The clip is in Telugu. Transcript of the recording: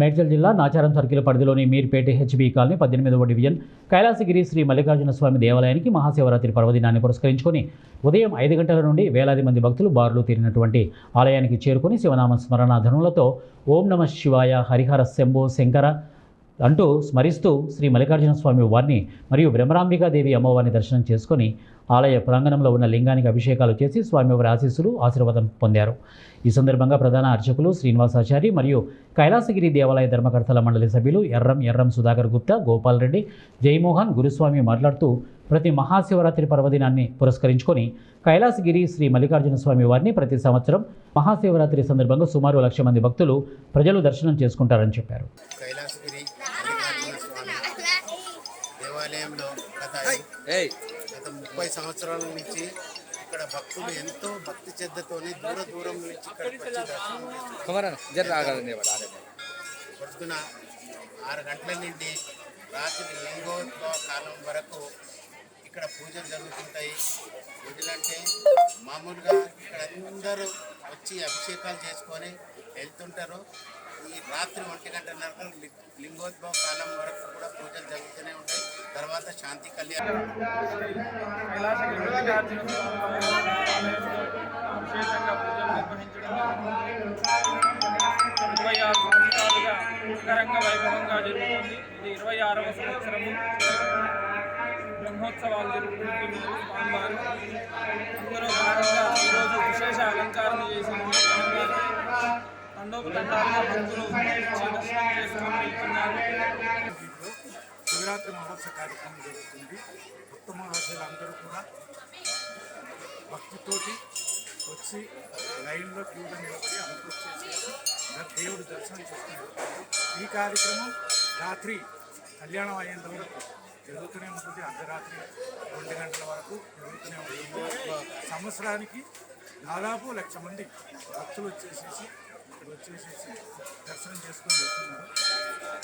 మేడ్చల్ జిల్లా నాచారం సర్కిల్ పరిధిలోని మీర్పేట హెచ్బీ కాలనీ 18వ డివిజన్ కైలాసగిరి శ్రీ మల్లికార్జున స్వామి దేవాలయానికి మహాశివరాత్రి పర్వదినాన్ని పురస్కరించుకొని ఉదయం 5 గంటల నుండి వేలాది మంది భక్తులు బారులు తీరినటువంటి ఆలయానికి చేరుకొని శివనామ స్మరణ ధనులతో ఓం నమ శివాయ హరిహర శంభో శంకర అంటూ స్మరిస్తూ శ్రీ మల్లికార్జున స్వామి వారిని మరియు బ్రహ్మరాంబికాదేవి అమ్మవారిని దర్శనం చేసుకుని ఆలయ ప్రాంగణంలో ఉన్న లింగానికి అభిషేకాలు చేసి స్వామివారి ఆశీర్వాదం పొందారు. ఈ సందర్భంగా ప్రధాన అర్చకులు శ్రీనివాసాచారి మరియు కైలాసగిరి దేవాలయ ధర్మకర్తల మండలి సభ్యులు ఎర్రం సుధాకర్ గుప్తా, గోపాల్ రెడ్డి, జయమోహన్, గురుస్వామి మాట్లాడుతూ ప్రతి మహాశివరాత్రి పర్వదినాన్ని పురస్కరించుకొని కైలాసగిరి శ్రీ మల్లికార్జున స్వామి వారిని ప్రతి సంవత్సరం మహాశివరాత్రి సందర్భంగా సుమారు 1,00,000 మంది భక్తులు ప్రజలు దర్శనం చేసుకుంటారని చెప్పారు. దేవాలయంలో గత 30 సంవత్సరాల నుంచి ఇక్కడ భక్తులు ఎంతో భక్తి శ్రద్ధతోని దూరం నుంచి ఇక్కడికి వచ్చి పొద్దున 6 గంటల నుండి రాత్రి లింగోద్భవ కాలం వరకు ఇక్కడ పూజలు జరుగుతుంటాయి. పూజలంటే మామూలుగా ఇక్కడ అందరూ వచ్చి అభిషేకాలు చేసుకొని వెళ్తుంటారు. ఈ రాత్రి 1 గంటన్నర లింగోద్భవ కాలం వరకు కూడా పూజలు జరుగుతూనే ఉంటాయి. తర్వాత శాంతి కళ్యాణం విశేషంగా పూజలు నిర్వహించడం 26 సంవత్సరాలుగా అంగరంగ వైభవంగా జరుగుతుంది. ఇది 26వ సంవత్సరము. బ్రహ్మోత్సవాలు జరుపుకుంటున్నారు స్వామివారు. అందులో భాగంగా ఈరోజు విశేష అలంకారం చేసిన స్వామివారు తండోపతండాలుగా భక్తులు దర్శనం చేసుకొని వెళ్తున్నారు. శివరాత్రి మహోత్సవ కార్యక్రమం జరుగుతుంది. భక్త మహాశయులందరూ కూడా భక్తితోటి వచ్చి లైన్లో క్యూలో నిలబడి అనుకూర్చి దేవుడు దర్శనం చేసుకుని ఈ కార్యక్రమం రాత్రి కళ్యాణం అయ్యేంత వరకు జరుగుతూనే ఉంటుంది. అర్ధరాత్రి 2 గంటల వరకు జరుగుతూనే ఉంటుంది. సంవత్సరానికి దాదాపు 1,00,000 మంది భక్తులు వచ్చేసేసి దర్శనం చేసుకొని వెళ్తున్నారు.